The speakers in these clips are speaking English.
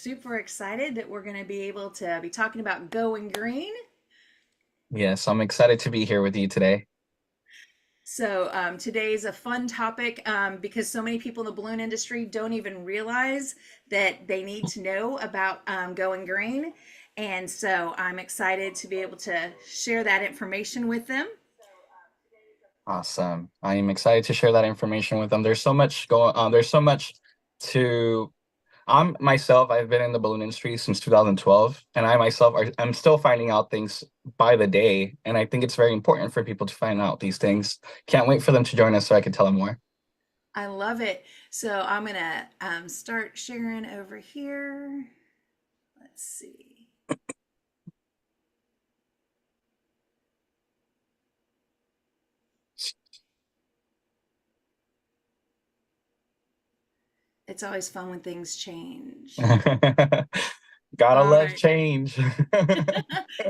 super excited that we're going to be able to be talking about going green. Yes, I'm excited to be here with you today. So today's a fun topic because so many people in the balloon industry don't even realize that they need to know about going green. And so I'm excited to be able to share that information with them. Awesome. I am excited to share that information with them. There's so much going on. There's so much to I've been in the balloon industry since 2012, and I'm still finding out things by the day, and I think it's very important for people to find out these things. Can't wait for them to join us so I can tell them more. I love it. So I'm going to start sharing over here. Let's see. It's always fun when things change. Gotta All love right. change.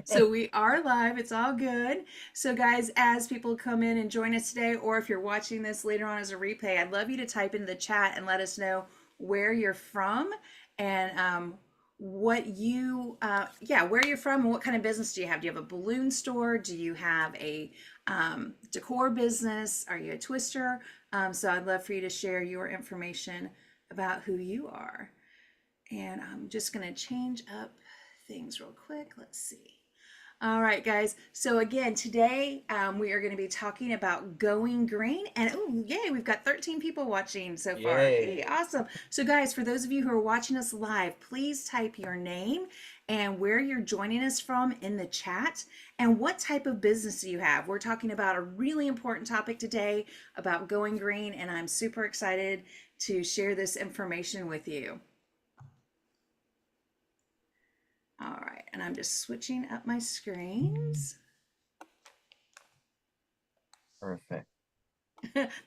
So we are live. It's all good. So, guys, as people come in and join us today, or if you're watching this later on as a replay, I'd love you to type into the chat and let us know where you're from and where you're from and what kind of business do you have? Do you have a balloon store? Do you have a decor business? Are you a twister? So, I'd love for you to share your information about who you are. And I'm just going to change up things real quick. Let's see. All right, guys. So again, today we are going to be talking about going green. And oh, yay, we've got 13 people watching so far. Hey, Yay. awesome. So guys, for those of you who are watching us live, please type your name and where you're joining us from in the chat and what type of business do you have. We're talking about a really important topic today about going green, and I'm super excited to share this information with you. All right, and I'm just switching up my screens. Perfect.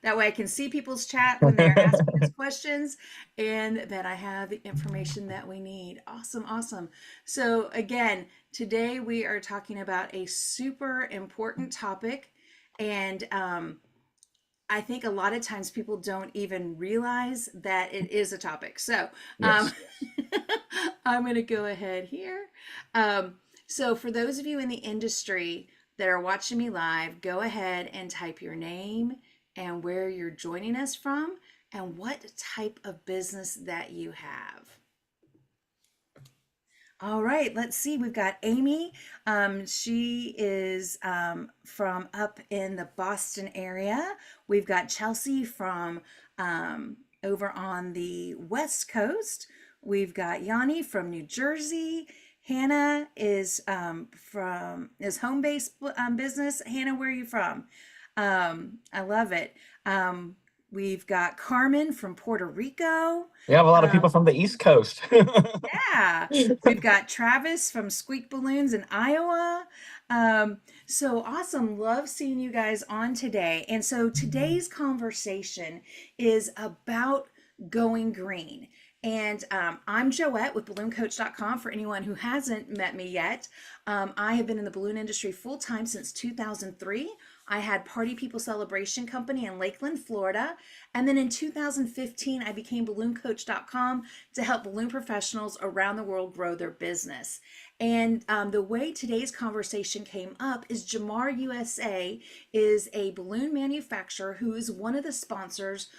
That way I can see people's chat when they're asking us questions and that I have the information that we need. Awesome, awesome. So again, today we are talking about a super important topic, and I think a lot of times people don't even realize that it is a topic. So um, Yes. I'm going to go ahead here. So for those of you in the industry that are watching me live, go ahead and type your name and where you're joining us from and what type of business that you have. All right, let's see. We've got Amy. She is from up in the Boston area. We've got Chelsea from over on the West Coast. We've got Yanni from New Jersey. Hannah is from is home based business. Hannah, where are you from? I love it. We've got Carmen from Puerto Rico. We have a lot of people Um, from the East Coast. yeah, we've got Travis from Squeak Balloons in Iowa. So awesome. Love seeing you guys on today. And so today's conversation is about going green. And I'm Joette with BalloonCoach.com for anyone who hasn't met me yet. I have been in the balloon industry full time since 2003. I had Party People Celebration Company in Lakeland, Florida. And then in 2015, I became BalloonCoach.com to help balloon professionals around the world grow their business. And the way today's conversation came up is Gemar USA is a balloon manufacturer who is one of the sponsors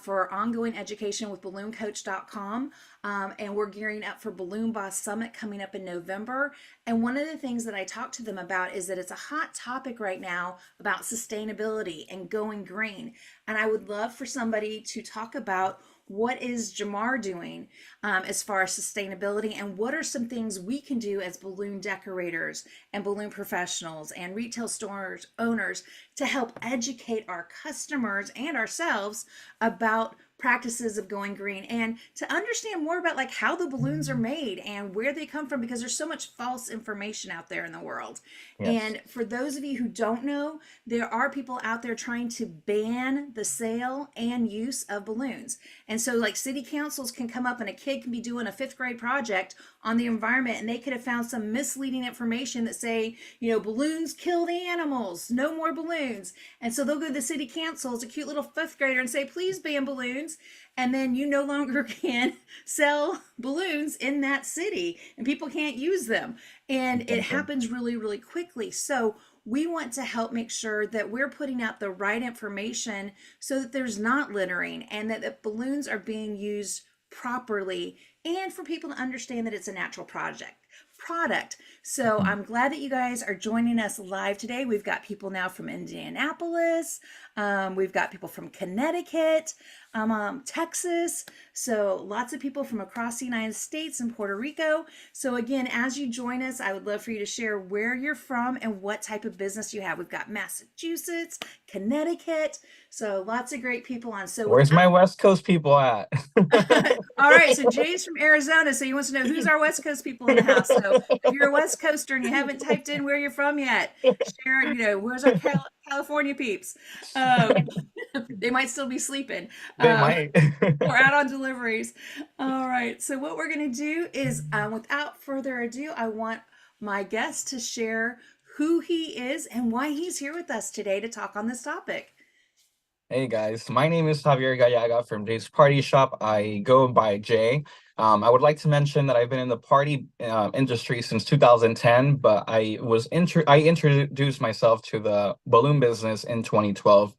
for ongoing education with BalloonCoach.com. And we're gearing up for Balloon Boss Summit coming up in November. And one of the things that I talked to them about is that it's a hot topic right now about sustainability and going green. And I would love for somebody to talk about what is Gemar doing as far as sustainability, and what are some things we can do as balloon decorators and balloon professionals and retail stores owners to help educate our customers and ourselves about practices of going green and to understand more about like how the balloons are made and where they come from, because there's so much false information out there in the world. Yes. And for those of you who don't know, there are people out there trying to ban the sale and use of balloons. And so like city councils can come up and a kid can be doing a fifth grade project on the environment and they could have found some misleading information that say, balloons kill the animals, no more balloons. And so they'll go to the city council as a cute little fifth grader and say, please ban balloons. balloons, and then you no longer can sell balloons in that city and people can't use them. And it Exactly. happens really, really quickly. So we want to help make sure that we're putting out the right information so that there's not littering and that the balloons are being used properly, and for people to understand that it's a natural product. So Mhm. I'm glad that you guys are joining us live today. We've got people now from Indianapolis. We've got people from Connecticut, Texas. So lots of people from across the United States and Puerto Rico. So again, as you join us, I would love for you to share where you're from and what type of business you have. We've got Massachusetts, Connecticut. So lots of great people on. So Where's without my West Coast people at? all right, so Jay's from Arizona, so he wants to know who's our West Coast people in the house. So if you're a West Coaster and you haven't typed in where you're from yet, share, where's our California peeps? Um, they might still be sleeping They uh, might. or out on deliveries. All right, so what we're going to do is, without further ado, I want my guest to share who he is and why he's here with us today to talk on this topic. Hey guys, my name is Javier Gallaga from Jay's Party Shop. I go by Jay. I would like to mention that I've been in the party industry since 2010, but I introduced myself to the balloon business in 2012.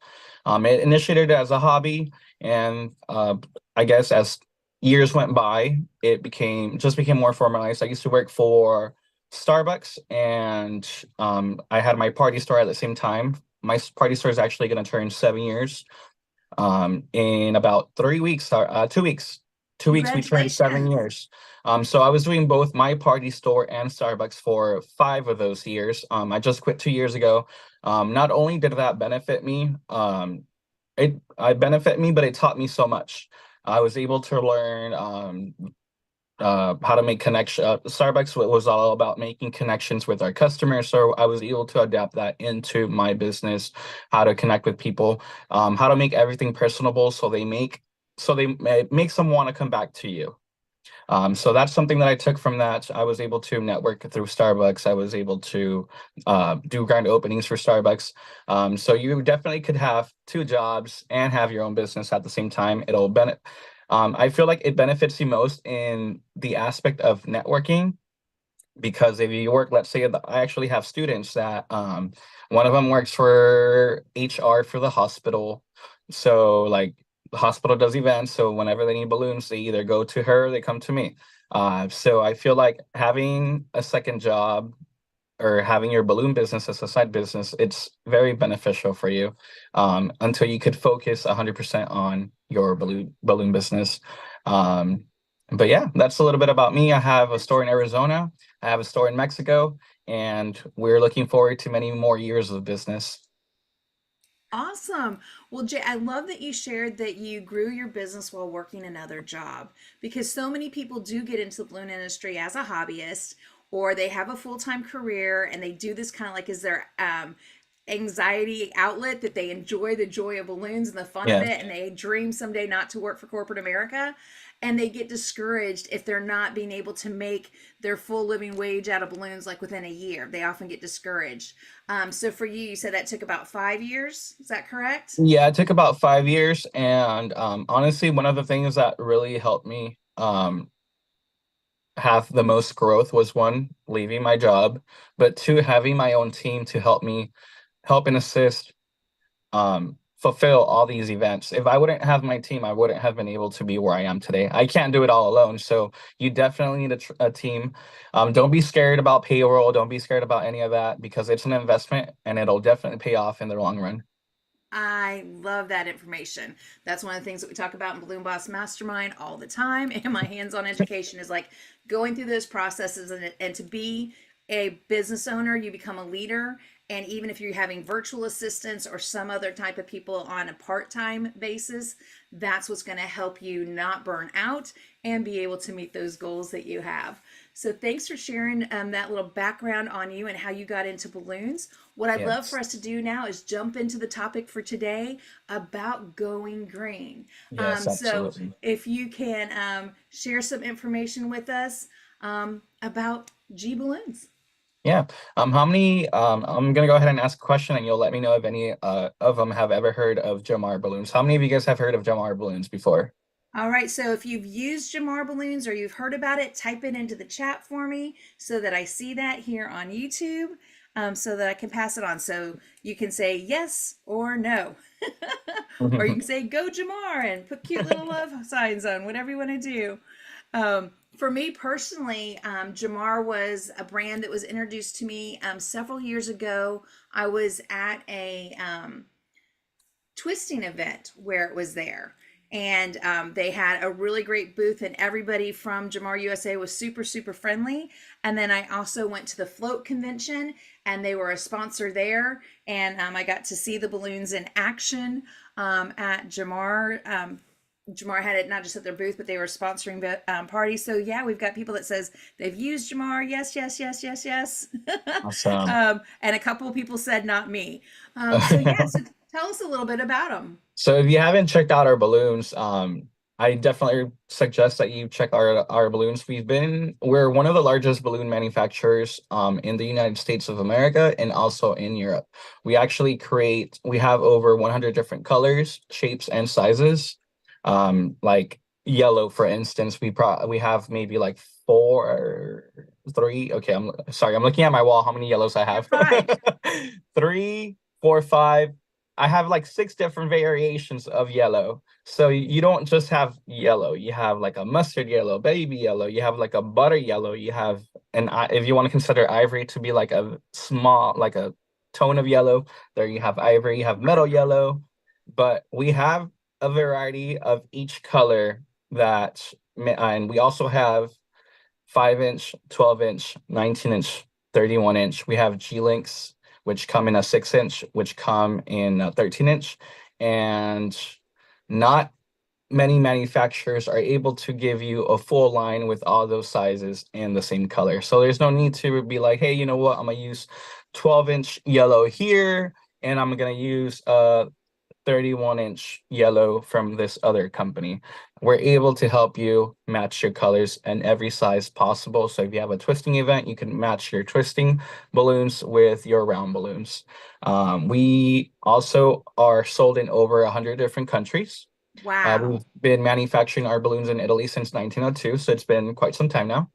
It initiated as a hobby, and I guess as years went by, it became more formalized. I used to work for Starbucks, and I had my party store at the same time. My party store is actually going to turn 7 years in about 3 weeks, 2 weeks. 2 weeks, we turned seven Congratulations. years. So I was doing both my party store and Starbucks for 5 of those years. I just quit 2 years ago. Not only did that benefit me, I benefit me, but it taught me so much. I was able to learn how to make connection. Starbucks was all about making connections with our customers, so I was able to adapt that into my business. How to connect with people, how to make everything personable, so they make them want to come back to you. So that's something that I took from that. I was able to network through Starbucks. I was able to do grand openings for Starbucks. So you definitely could have two jobs and have your own business at the same time. It'll benefit. I feel like it benefits you most in the aspect of networking, because if you work, let's say I actually have students that one of them works for HR for the hospital. So like the hospital does events, so whenever they need balloons, they either go to her or they come to me. So I feel like having a second job or having your balloon business as a side business, it's very beneficial for you, until you could focus 100% on your balloon business. Um, but yeah, that's a little bit about me. I have a store in Arizona. I have a store in Mexico, and we're looking forward to many more years of business. Awesome. Well, Jay, I love that you shared that you grew your business while working another job, because so many people do get into the balloon industry as a hobbyist, or they have a full-time career and they do this kind of like as their anxiety outlet, that they enjoy the joy of balloons and the fun of Yes. it, and they dream someday not to work for corporate America, and they get discouraged if they're not being able to make their full living wage out of balloons like within a year. They often get discouraged. So for you, you said that took about 5 years. Is that correct? Yeah, it took about 5 years, and honestly, one of the things that really helped me have the most growth was, one, leaving my job, but two, having my own team to help and assist, fulfill all these events. If I wouldn't have my team, I wouldn't have been able to be where I am today. I can't do it all alone. So you definitely need a team. Don't be scared about payroll. Don't be scared about any of that, because it's an investment and it'll definitely pay off in the long run. I love that information. That's one of the things that we talk about in Balloon Boss Mastermind all the time. And my hands-on education is like going through those processes, and to be a business owner, you become a leader. And even if you're having virtual assistants or some other type of people on a part-time basis, that's what's going to help you not burn out and be able to meet those goals that you have. So thanks for sharing that little background on you and how you got into balloons. What I'd love for Yes. us to do now is jump into the topic for today about going green. Yes, So absolutely. if you can share some information with us about G balloons. Yeah. How many, I'm gonna go ahead and ask a question and you'll let me know if any of them have ever heard of Gemar balloons. How many of you guys have heard of Gemar balloons before? All right, so if you've used Jamar balloons or you've heard about it, type it into the chat for me so that I see that here on YouTube, so that I can pass it on. So you can say yes or no, or you can say go Jamar and put cute little love signs on, whatever you want to do. For me personally, Jamar was a brand that was introduced to me several years ago. I was at a twisting event where it was there. And they had a really great booth, and everybody from Jamar USA was super, super friendly. And then I also went to the float convention, and they were a sponsor there. And I got to see the balloons in action at Jamar. Jamar had it not just at their booth, but they were sponsoring parties. So yeah, we've got people that says they've used Jamar. Yes, yes, yes, yes, yes. Awesome. And a couple of people said not me. So yeah, so tell us a little bit about them. So if you haven't checked out our balloons, I definitely suggest that you check our balloons. We're one of the largest balloon manufacturers in the United States of America and also in Europe. We have over 100 different colors, shapes, and sizes. Like yellow, for instance, we have maybe like four, three. Okay, I'm sorry, I'm looking at my wall. How many yellows I You're have? fine. Three, four, five. I have like six different variations of yellow. So you don't just have yellow. You have like a mustard yellow, baby yellow. You have like a butter yellow. You have if you want to consider ivory to be like a small, like a tone of yellow, there you have ivory. You have metal yellow. But we have a variety of each color and we also have 5-inch, 12-inch, 19-inch, 31-inch. We have G-Links, which come in a 6-inch, which come in a 13-inch. And not many manufacturers are able to give you a full line with all those sizes in the same color. So there's no need to be like, hey, you know what? I'm going to use 12-inch yellow here, and I'm going to use 31-inch yellow from this other company. We're able to help you match your colors in every size possible. So if you have a twisting event, you can match your twisting balloons with your round balloons. We also are sold in over 100 different countries. We've Wow. been manufacturing our balloons in Italy since 1902, so it's been quite some time now.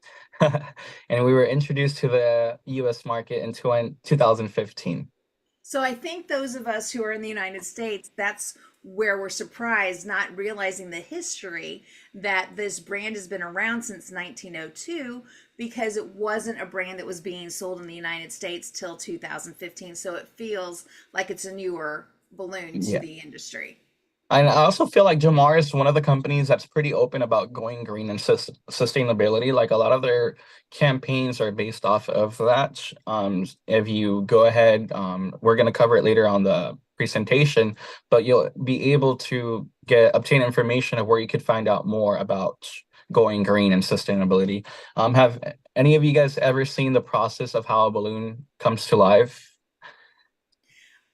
And we were introduced to the US market in 2015. So I think those of us who are in the United States, that's where we're surprised, not realizing the history that this brand has been around since 1902, because it wasn't a brand that was being sold in the United States till 2015. So it feels like it's a newer balloon to Yeah. the industry. And I also feel like Jamar is one of the companies that's pretty open about going green and sustainability. Like a lot of their campaigns are based off of that. If you go ahead, we're going to cover it later on the presentation, but you'll be able to obtain information of where you could find out more about going green and sustainability. Have any of you guys ever seen the process of how a balloon comes to life?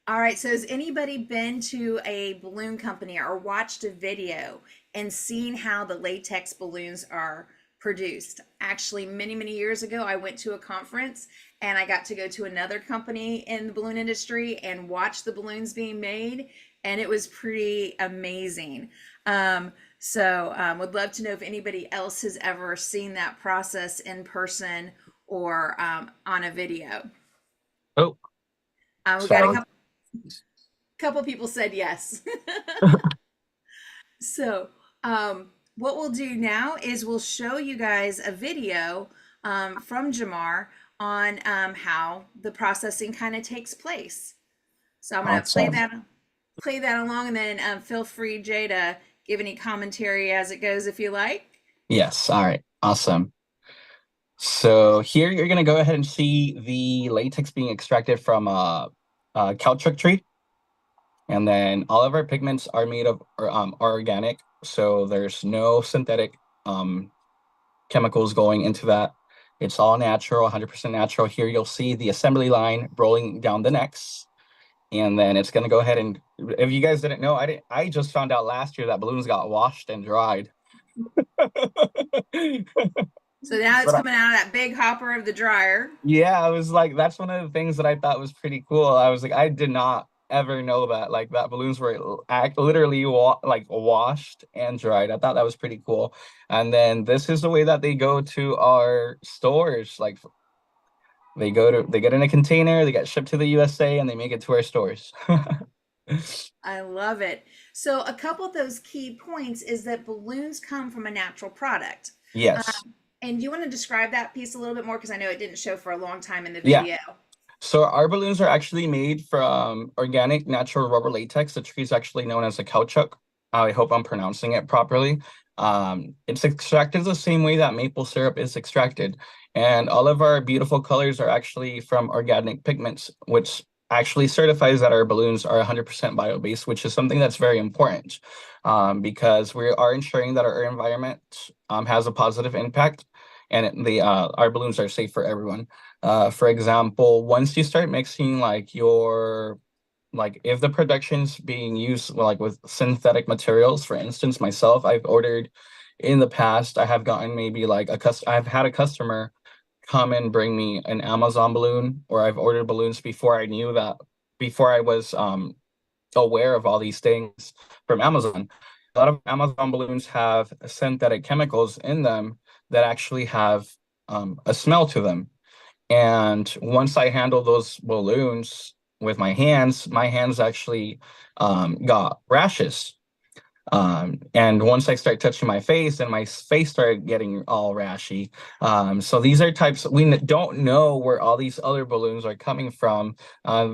All right, so has anybody been to a balloon company or watched a video and seen how the latex balloons are produced? Actually, many, many years ago, I went to a conference and I got to go to another company in the balloon industry and watch the balloons being made, and it was pretty amazing. Would love to know if anybody else has ever seen that process in person or on a video. Oh, We got a sorry. couple people said yes. So, what we'll do now is we'll show you guys a video from Jamar on how the processing kind of takes place. So I'm gonna Awesome. play that along, and then feel free, Jay, to give any commentary as it goes if you like. Yes. All right. Awesome. So here you're going to go ahead and see the latex being extracted from a caoutchouc tree. And then all of our pigments are made of are organic. So there's no synthetic um, chemicals going into that. It's all natural, 100% natural. Here you'll see the assembly line rolling down the necks. And then it's going to go ahead and, if you guys didn't know, I just found out last year that balloons got washed and dried. So now it's But coming out of that big hopper of the dryer. yeah, I was like, that's one of the things that I thought was pretty cool. I was like, I did not ever know that, like, that balloons were literally like washed and dried. I thought that was pretty cool. And then this is the way that they go to our stores. Like, they get in a container, they get shipped to the USA, and they make it to our stores. I love it. So a couple of those key points is that balloons come from a natural product. Yes. And do you want to describe that piece a little bit more? Because I know it didn't show for a long time in the Yeah. video. So our balloons are actually made from organic natural rubber latex. The tree is actually known as a caoutchouc. I hope I'm pronouncing it properly. It's extracted the same way that maple syrup is extracted. And all of our beautiful colors are actually from organic pigments, which actually certifies that our balloons are 100% bio-based, which is something that's very important because we are ensuring that our environment has a positive impact and our balloons are safe for everyone. For example, once you start mixing like if the production's being used like with synthetic materials, for instance, myself, I've ordered in the past, I have gotten maybe like I've had a customer come and bring me an Amazon balloon, or I've ordered balloons before I was aware of all these things from Amazon. A lot of Amazon balloons have synthetic chemicals in them that actually have a smell to them. And once I handle those balloons with my hands actually got rashes. And once I start touching my face, and my face started getting all rashy. So these are types we don't know where all these other balloons are coming from.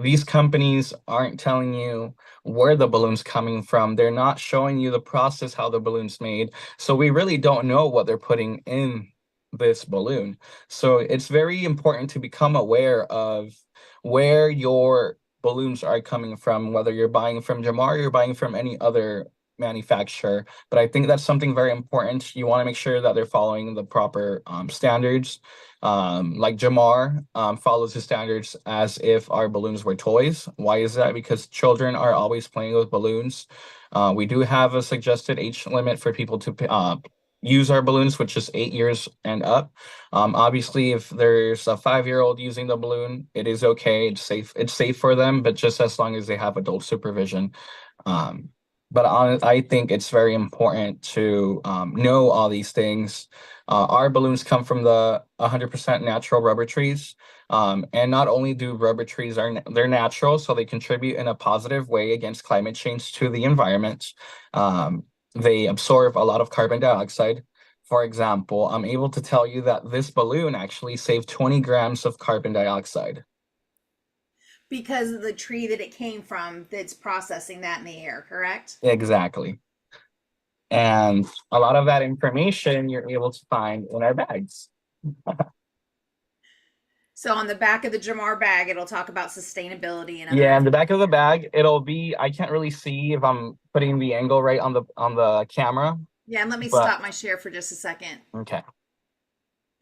These companies aren't telling you where the balloon's coming from. They're not showing you the process how the balloon's made. So we really don't know what they're putting in this balloon. So it's very important to become aware of where your balloons are coming from, whether you're buying from Gemar or you're buying from any other manufacturer. But I think that's something very important. You want to make sure that they're following the proper standards. Like Jamar follows the standards as if our balloons were toys. Why is that? Because children are always playing with balloons. We do have a suggested age limit for people to use our balloons, which is 8 years and up. Obviously, if there's a 5-year-old using the balloon, it is okay. It's safe. It's safe for them, but just as long as they have adult supervision. Um, but I think it's very important to know all these things. Our balloons come from the 100% natural rubber trees. And not only do rubber trees they're natural, so they contribute in a positive way against climate change to the environment. They absorb a lot of carbon dioxide. For example, I'm able to tell you that this balloon actually saved 20 grams of carbon dioxide. Because of the tree that it came from that's processing that in the air, correct? Exactly. And a lot of that information you're able to find in our bags. So on the back of the Jamar bag, it'll talk about sustainability and other Yeah, in the information. back of the bag, it'll be, I can't really see if I'm putting the angle right on the camera, Yeah, and let me but stop my share for just a second. okay.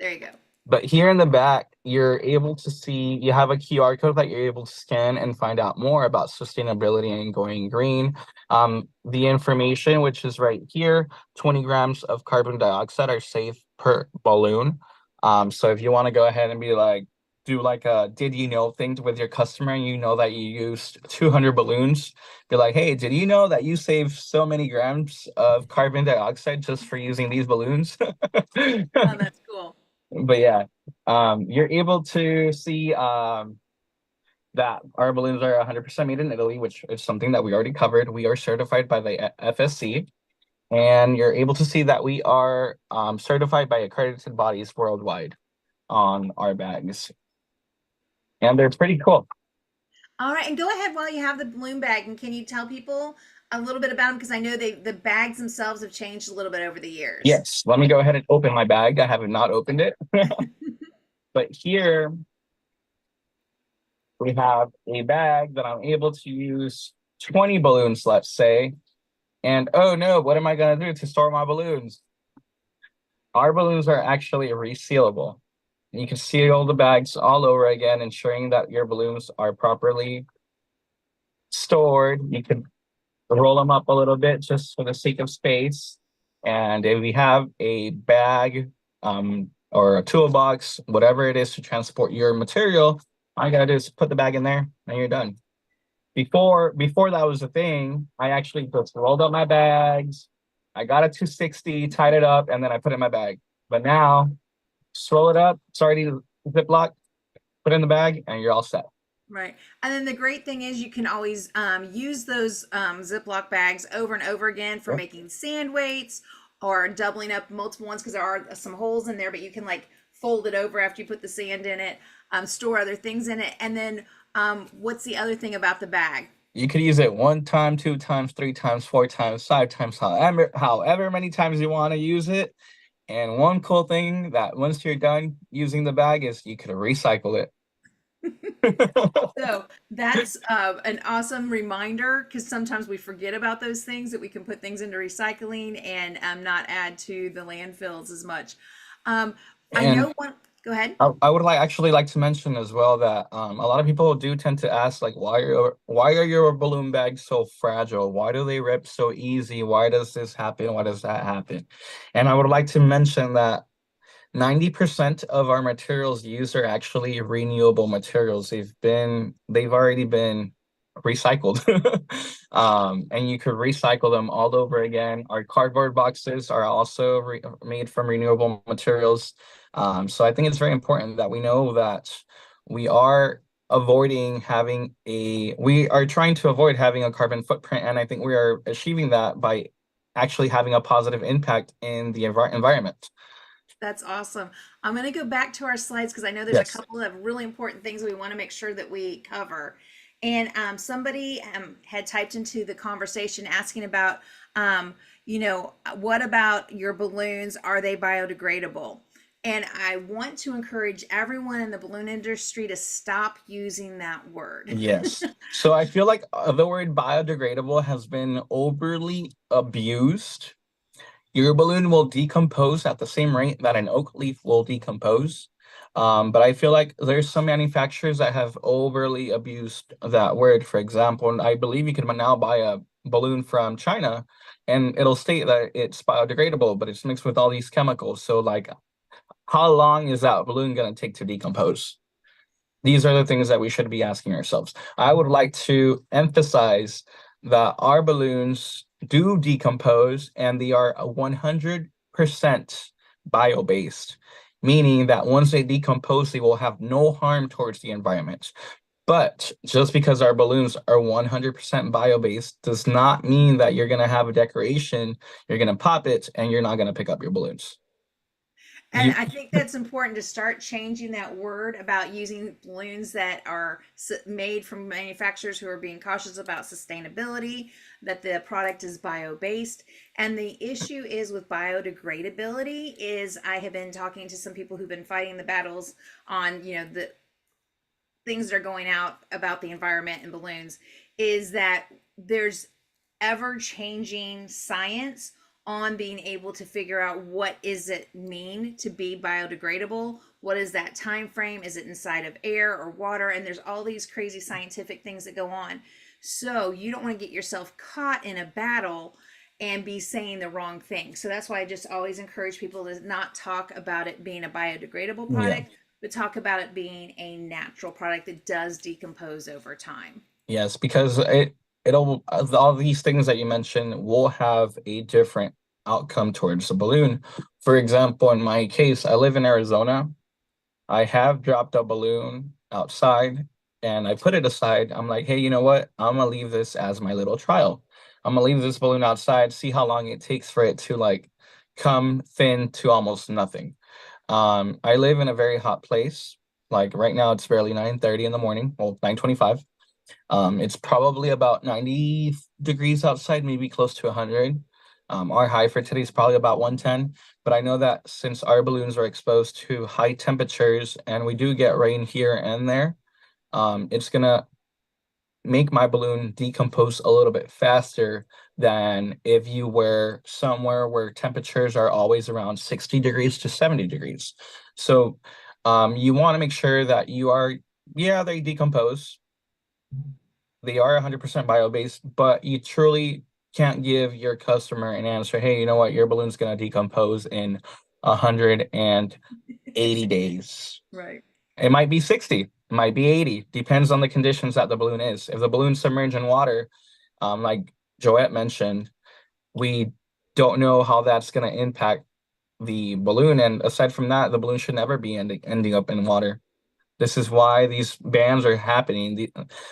There you go. But here in the back, you're able to see, you have a QR code that you're able to scan and find out more about sustainability and going green. The information, which is right here, 20 grams of carbon dioxide are safe per balloon. So if you want to go ahead and be like, do like a did you know thing with your customer, and you know that you used 200 balloons, be like, hey, did you know that you saved so many grams of carbon dioxide just for using these balloons? Oh, that's cool. But yeah, you're able to see that our balloons are 100% made in Italy, which is something that we already covered. We are certified by the FSC, and you're able to see that we are certified by accredited bodies worldwide on our bags, and they're pretty cool. All right, and go ahead while you have the balloon bag, and can you tell people a little bit about them? Because I know the bags themselves have changed a little bit over the years. Yes, let me go ahead and open my bag. I have not opened it, but here we have a bag that I'm able to use 20 balloons, let's say. And oh no, what am I going to do to store my balloons? Our balloons are actually resealable. You can seal the bags all over again, ensuring that your balloons are properly stored. You can roll them up a little bit just for the sake of space. And if we have a bag or a toolbox, whatever it is to transport your material. All you gotta do is put the bag in there and you're done. Before that was a thing, I actually just rolled up my bags. I got a 260, tied it up, and then I put it in my bag. But now, just roll it up. It's already Ziploc, put it in the bag, and you're all set. Right. And then the great thing is you can always use those Ziploc bags over and over again for Yep. making sand weights or doubling up multiple ones because there are some holes in there, but you can like fold it over after you put the sand in it, store other things in it. And then what's the other thing about the bag? You could use it one time, two times, three times, four times, five times, however many times you want to use it. And one cool thing that once you're done using the bag is you could recycle it. So that's an awesome reminder because sometimes we forget about those things that we can put things into recycling and not add to the landfills as much. Um, I And know one. Go ahead. I would actually like to mention as well that a lot of people do tend to ask like why are your balloon bags so fragile? Why do they rip so easy? Why does this happen? Why does that happen? And I would like to mention that 90% of our materials used are actually renewable materials. They've already been recycled. And you could recycle them all over again. Our cardboard boxes are also made from renewable materials. So I think it's very important that we know that we are we are trying to avoid having a carbon footprint. And I think we are achieving that by actually having a positive impact in the environment. That's awesome. I'm going to go back to our slides because I know there's a Yes. couple of really important things we want to make sure that we cover. And somebody had typed into the conversation asking about, what about your balloons? Are they biodegradable? And I want to encourage everyone in the balloon industry to stop using that word. Yes. So I feel like the word biodegradable has been overly abused. Your balloon will decompose at the same rate that an oak leaf will decompose. But I feel like there's some manufacturers that have overly abused that word. For example, I believe you can now buy a balloon from China and it'll state that it's biodegradable, but it's mixed with all these chemicals. So like, how long is that balloon going to take to decompose? These are the things that we should be asking ourselves. I would like to emphasize that our balloons do decompose and they are 100% bio-based, meaning that once they decompose, they will have no harm towards the environment. But just because our balloons are 100% bio-based does not mean that you're going to have a decoration, you're going to pop it, and you're not going to pick up your balloons. And You, I think that's important to start changing that word about using balloons that are made from manufacturers who are being cautious about sustainability, that the product is bio-based. And the issue is with biodegradability is I have been talking to some people who've been fighting the battles on, the things that are going out about the environment and balloons is that there's ever changing science on being able to figure out what is it mean to be biodegradable, what is that time frame, is it inside of air or water, and there's all these crazy scientific things that go on. So you don't want to get yourself caught in a battle and be saying the wrong thing. So that's why I just always encourage people to not talk about it being a biodegradable yeah. product, but talk about it being a natural product that does decompose over time. Yes, because it'll all these things that you mentioned will have a different outcome towards the balloon. For example, in my case, I live in Arizona. I have dropped a balloon outside and I put it aside. I'm like, hey, you know what? I'm gonna leave this as my little trial. I'm gonna leave this balloon outside, see how long it takes for it to like come thin to almost nothing. I live in a very hot place. Like right now, it's barely 9:30 in the morning. Well, 9:25. It's probably about 90 degrees outside, maybe close to 100. Our high for today is probably about 110. But I know that since our balloons are exposed to high temperatures and we do get rain here and there, it's gonna make my balloon decompose a little bit faster than if you were somewhere where temperatures are always around 60 degrees to 70 degrees. So you want to make sure that yeah, they decompose, they are 100% bio-based, but you truly can't give your customer an answer, hey, you know what, your balloon's going to decompose in 110 80 days. Right. It might be 60, it might be 80, depends on the conditions that the balloon is. If the balloon's submerged in water, like Joette mentioned, we don't know how that's going to impact the balloon. And aside from that, the balloon should never be ending up in water. This is why these bans are happening.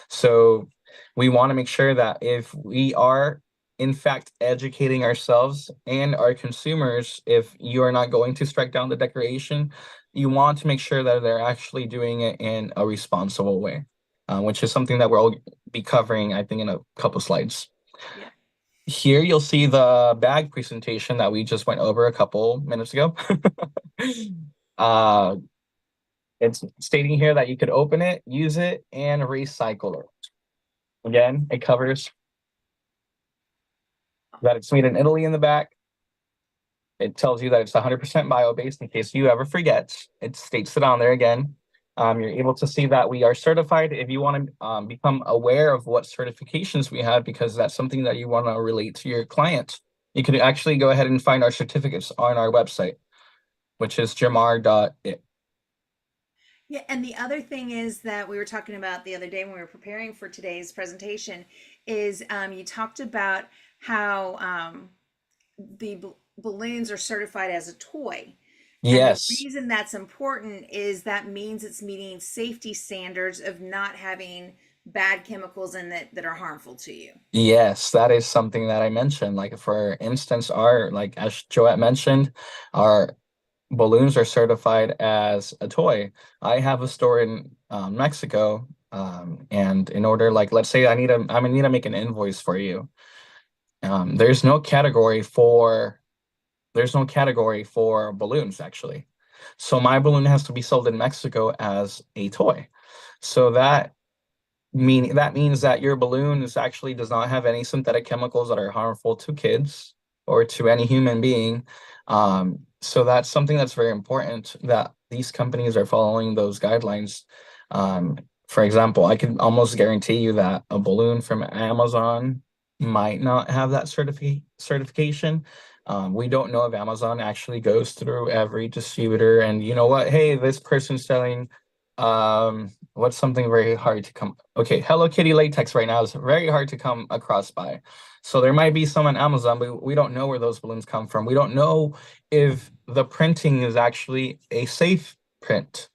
So we want to make sure that if we are in fact educating ourselves and our consumers, if you are not going to strike down the decoration, you want to make sure that they're actually doing it in a responsible way, which is something that we'll be covering, I think, in a couple slides. Yeah. Here you'll see the bag presentation that we just went over a couple minutes ago. uh, it's stating here that you could open it, use it, and recycle it. Again, it covers that it's made in Italy in the back. It tells you that it's 100% bio-based in case you ever forget. It states it on there again. You're able to see that we are certified if you want to become aware of what certifications we have, because that's something that you want to relate to your client. You can actually go ahead and find our certificates on our website, which is gemar.it. Yeah, and the other thing is that we were talking about the other day when we were preparing for today's presentation is you talked about how the balloons are certified as a toy. And the Yes. reason that's important is that means it's meeting safety standards of not having bad chemicals in it that are harmful to you. Yes, that is something that I mentioned. Like for instance, like as Joette mentioned, our balloons are certified as a toy. I have a store in Mexico, and in order, like, let's say I'm gonna need to make an invoice for you. There's no category for balloons actually. So my balloon has to be sold in Mexico as a toy. So that means that your balloon actually does not have any synthetic chemicals that are harmful to kids or to any human being. So that's something that's very important, that these companies are following those guidelines. For example, I can almost guarantee you that a balloon from Amazon might not have that certification. We don't know if Amazon actually goes through every distributor and, you know what, hey, this person's selling what's something very hard to come. Okay, Hello Kitty latex right now is very hard to come across by. So there might be some on Amazon, but we don't know where those balloons come from. We don't know if the printing is actually a safe print.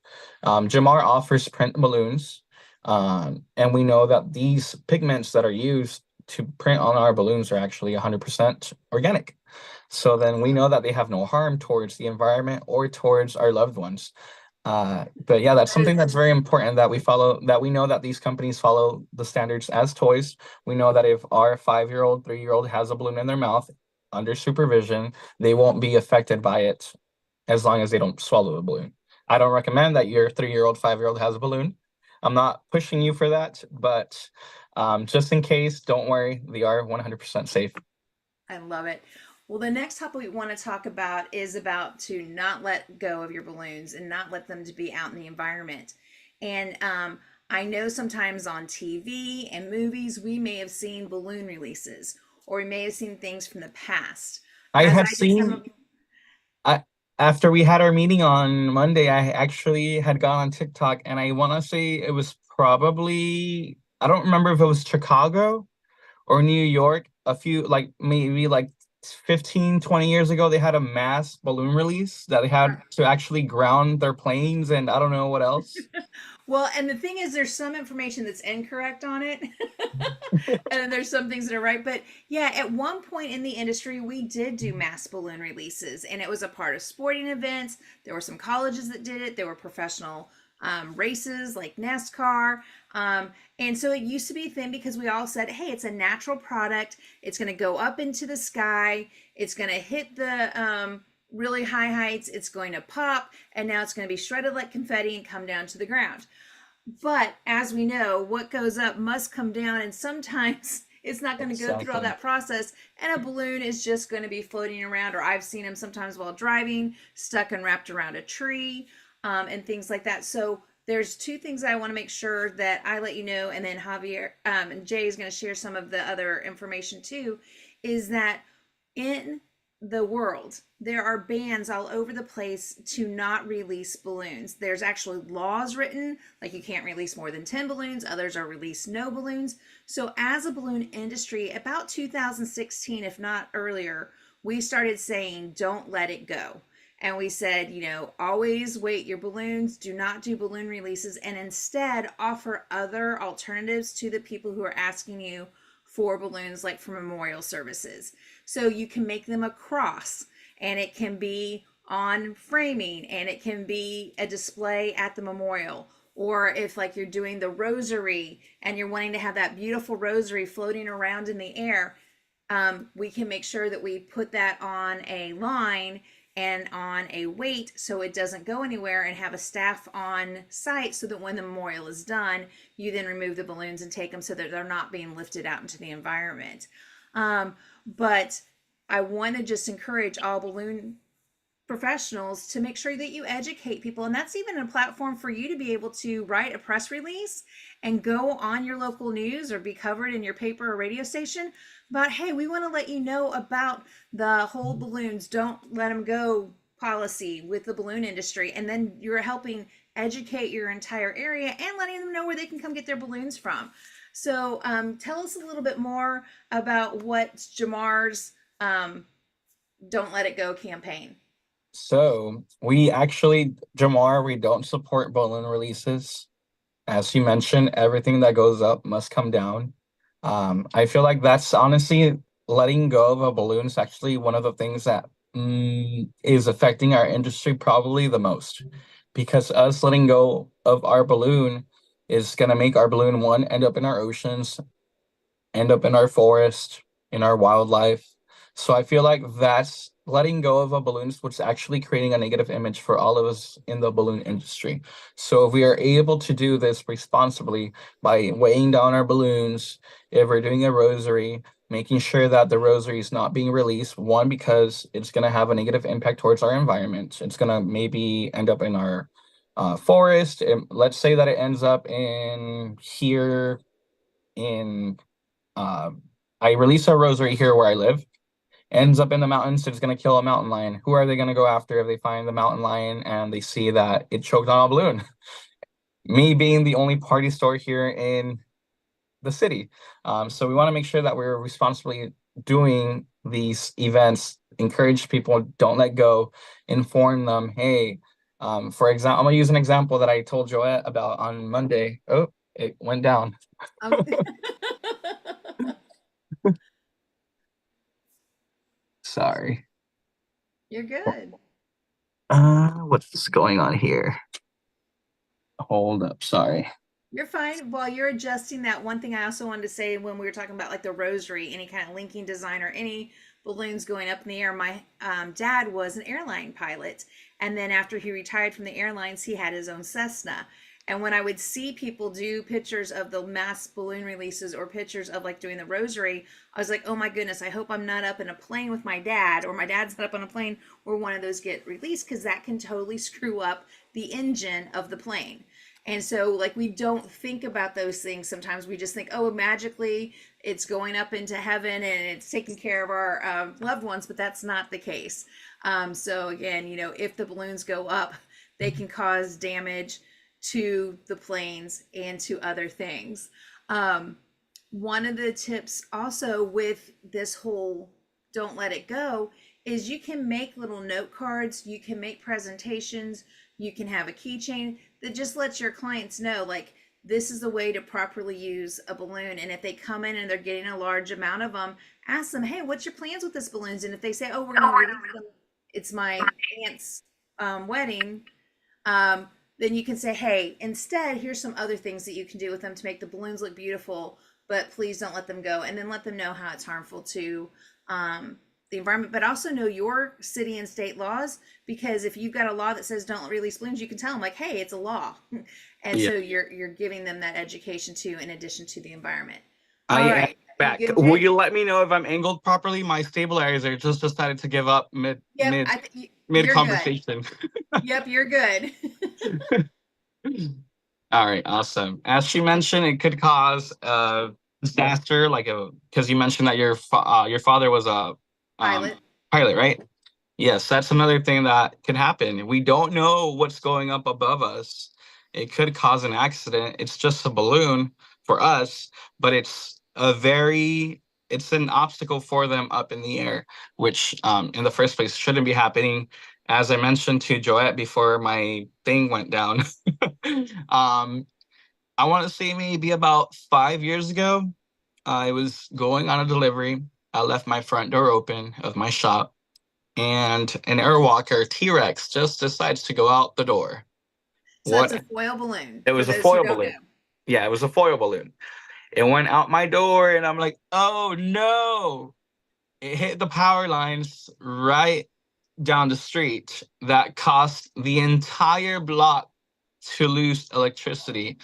Gemar offers print balloons, and we know that these pigments that are used to print on our balloons are actually 100% organic. So then we know that they have no harm towards the environment or towards our loved ones. But yeah, that's something that's very important, that we follow, that we know that these companies follow the standards as toys. We know that if our 5-year-old, 3-year-old has a balloon in their mouth under supervision, they won't be affected by it as long as they don't swallow the balloon. I don't recommend that your 3-year-old, 5-year-old has a balloon. I'm not pushing you for that, but just in case, don't worry, they are 100% safe. I love it. Well, the next topic we want to talk about is about to not let go of your balloons and not let them to be out in the environment. And I know sometimes on TV and movies, we may have seen balloon releases or we may have seen things from the past. I As have I did some seen of, I after we had our meeting on Monday, I actually had gone on TikTok, and I want to say it was probably, I don't remember if it was Chicago or New York, a few, like maybe like 15, 20 years ago, they had a mass balloon release that they had to actually ground their planes and I don't know what else. well, and the thing is, there's some information that's incorrect on it. And then there's some things that are right. But yeah, at one point in the industry, we did do mass balloon releases, and it was a part of sporting events. There were some colleges that did it, there were professional races like NASCAR. And so it used to be a thing because we all said, hey, it's a natural product. It's going to go up into the sky, it's going to hit the really high heights, it's going to pop, and now it's going to be shredded like confetti and come down to the ground. But as we know, what goes up must come down, and sometimes it's not going to go through all Exactly. that process, and a balloon is just going to be floating around. Or I've seen them sometimes while driving, stuck and wrapped around a tree, and things like that. So there's two things I want to make sure that I let you know, and then Javier and Jay is going to share some of the other information too. Is that in the world, there are bans all over the place to not release balloons. There's actually laws written, like you can't release more than 10 balloons, others are released no balloons. So, as a balloon industry, about 2016, if not earlier, we started saying, don't let it go. And we said, always wait your balloons, do not do balloon releases, and instead offer other alternatives to the people who are asking you for balloons, like for memorial services. So you can make them a cross, and it can be on framing, and it can be a display at the memorial. Or if like you're doing the rosary and you're wanting to have that beautiful rosary floating around in the air, we can make sure that we put that on a line and on a weight so it doesn't go anywhere, and have a staff on site so that when the memorial is done, you then remove the balloons and take them so that they're not being lifted out into the environment. But I want to just encourage all balloon professionals to make sure that you educate people. And that's even a platform for you to be able to write a press release and go on your local news or be covered in your paper or radio station about, hey, we want to let you know about the hold balloons, don't let them go policy with the balloon industry. And then you're helping educate your entire area and letting them know where they can come get their balloons from. So tell us a little bit more about what Gemar's Don't Let It Go campaign. So we actually, Jamar, we don't support balloon releases. As you mentioned, everything that goes up must come down. I feel like that's honestly letting go of a balloon is actually one of the things that is affecting our industry probably the most, because us letting go of our balloon is going to make our balloon, one, end up in our oceans, end up in our forest, in our wildlife. So I feel like that's letting go of a balloon, which is actually creating a negative image for all of us in the balloon industry. So if we are able to do this responsibly by weighing down our balloons, if we're doing a rosary, making sure that the rosary is not being released, one, because it's going to have a negative impact towards our environment. It's going to maybe end up in our forest. Let's say that it ends up in here in I release a rosary here where I live, ends up in the mountains, so it's going to kill a mountain lion. Who are they going to go after if they find the mountain lion and they see that it choked on a balloon? Me being the only party store here in the city. So we want to make sure that we're responsibly doing these events, encourage people, don't let go, inform them, hey, for example, I'm going to use an example that I told Joette about on Monday. Oh, it went down. Oh. Sorry. You're good. What's going on here? Hold up, sorry. You're fine. While you're adjusting that, one thing I also wanted to say when we were talking about like the rosary, any kind of linking design or any balloons going up in the air, my dad was an airline pilot. And then after he retired from the airlines, he had his own Cessna. And when I would see people do pictures of the mass balloon releases or pictures of like doing the rosary, I was like, oh my goodness, I hope I'm not up in a plane with my dad, or my dad's not up on a plane where one of those get released, because that can totally screw up the engine of the plane. And so, like, we don't think about those things. Sometimes we just think, oh, magically it's going up into heaven and it's taking care of our loved ones, but that's not the case. So, again, if the balloons go up, they can cause damage to the planes and to other things. One of the tips also with this whole don't let it go is you can make little note cards, you can make presentations, you can have a keychain that just lets your clients know, like, this is the way to properly use a balloon. And if they come in and they're getting a large amount of them, ask them, hey, what's your plans with this balloons? And if they say, oh, we're going to release them, it's my aunt's wedding, then you can say, hey, instead, here's some other things that you can do with them to make the balloons look beautiful, but please don't let them go. And then let them know how it's harmful to the environment, but also know your city and state laws, because if you've got a law that says don't release balloons, you can tell them, like, hey, it's a law. And Yeah. so you're giving them that education too, in addition to the environment. All I am right. back. You good, Will Jake? you let me know if I'm angled properly? My stabilizer just decided to give up Yep, mid you're good. conversation. Yep, you're good. All right, awesome. As she mentioned, it could cause a disaster, like a because you mentioned that your father was a um Pilot. pilot, right? Yes, that's another thing that can happen. We don't know what's going up above us. It could cause an accident. It's just a balloon for us, but it's an obstacle for them up in the air, which in the first place shouldn't be happening. As I mentioned to Joette before my thing went down, um, I want to say maybe about 5 years ago, I was going on a delivery. I left my front door open of my shop, and an airwalker T-Rex just decides to go out the door. So it's What? a foil balloon It for was a those who foil don't balloon. know. Yeah, it was a foil balloon. It went out my door, and I'm like, oh no! It hit the power lines right down the street. That caused the entire block to lose electricity.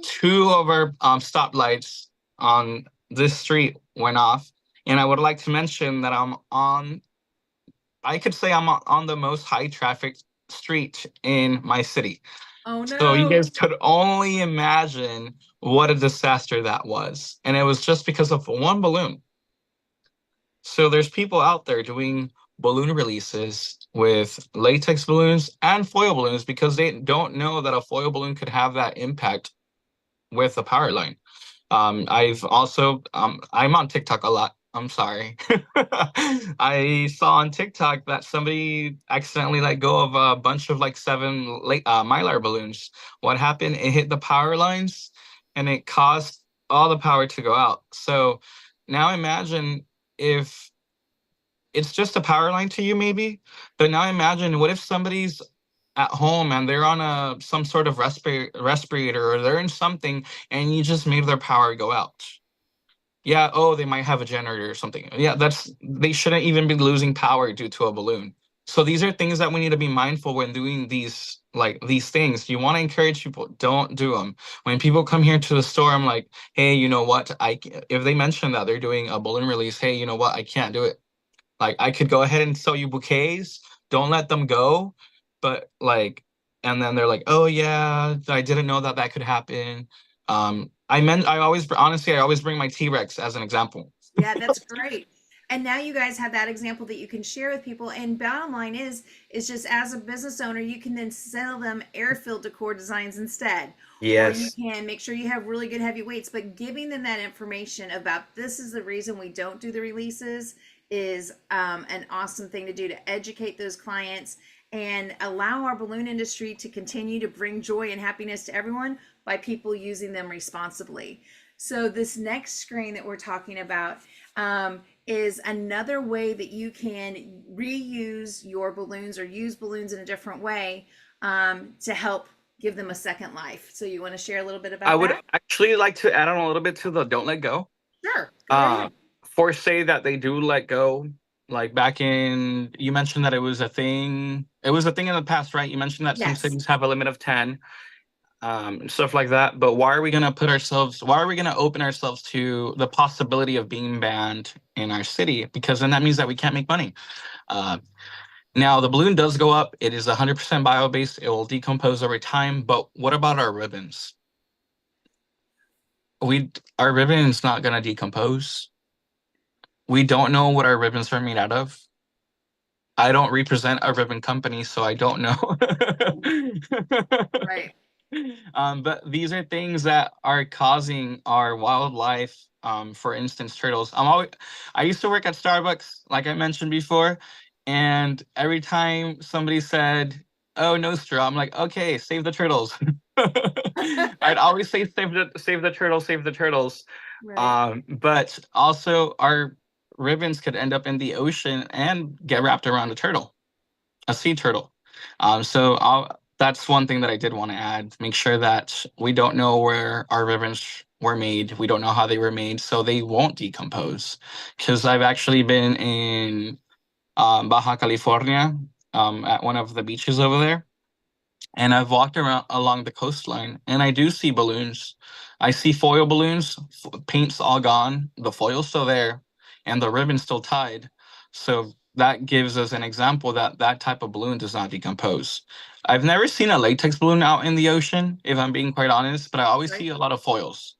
Two of our stoplights on this street went off. And I would like to mention that I could say I'm on the most high traffic street in my city. Oh So you no. guys could only imagine what a disaster that was. And it was just because of one balloon. So there's people out there doing balloon releases with latex balloons and foil balloons because they don't know that a foil balloon could have that impact with a power line. I've also I'm on TikTok a lot. I'm sorry. I saw on TikTok that somebody accidentally let go of a bunch of like seven late mylar balloons. What happened? It hit the power lines and it caused all the power to go out. So now imagine if it's just a power line to you, maybe, but now imagine what if somebody's at home and they're on a some sort of respirator or they're in something and you just made their power go out. Yeah, oh, they might have a generator or something. Yeah, they shouldn't even be losing power due to a balloon. So these are things that we need to be mindful when doing these things. You want to encourage people, don't do them. When people come here to the store, I'm like, hey, you know what? If they mention that they're doing a balloon release, hey, you know what? I can't do it. Like I could go ahead and sell you bouquets. Don't let them go. But like, and then they're like, oh yeah, I didn't know that that could happen. I always bring my T-Rex as an example. Yeah, that's great. And now you guys have that example that you can share with people. And bottom line is just as a business owner, you can then sell them air-filled decor designs instead. Or you Yes. can make sure you have really good heavy weights, but giving them that information about this is the reason we don't do the releases is an awesome thing to do to educate those clients and allow our balloon industry to continue to bring joy and happiness to everyone by people using them responsibly. So this next screen that we're talking about is another way that you can reuse your balloons or use balloons in a different way to help give them a second life. So you want to share a little bit I about would that? actually like to add on a little bit to the don't let go. Sure, go right Uh, ahead. for say that they do let go, like back in, you mentioned that it was a thing. It was a thing in the past, right? You mentioned that some Yes. cities have a limit of 10. Stuff like that. But why are we going to open ourselves to the possibility of being banned in our city? Because then that means that we can't make money. Uh, Now, the balloon does go up. It is 100% bio-based. It will decompose over time. But what about our ribbons? Our ribbon's not going to decompose. We don't know what our ribbons are made out of. I don't represent a ribbon company, so I don't know. Right. But these are things that are causing our wildlife. For instance, turtles. I used to work at Starbucks, like I mentioned before, and every time somebody said, "Oh, no straw," I'm like, "Okay, save the turtles." I'd always say, save the turtles, save the turtles." Right. But also, our ribbons could end up in the ocean and get wrapped around a sea turtle. That's one thing that I did want to add. Make sure that we don't know where our ribbons were made. We don't know how they were made, so they won't decompose. Because I've actually been in Baja California at one of the beaches over there, and I've walked around along the coastline, and I do see balloons. I see foil balloons, paint's all gone, the foil's still there, and the ribbon's still tied. So that gives us an example that that type of balloon does not decompose. I've never seen a latex balloon out in the ocean, if I'm being quite honest, but I always Right. see a lot of foils.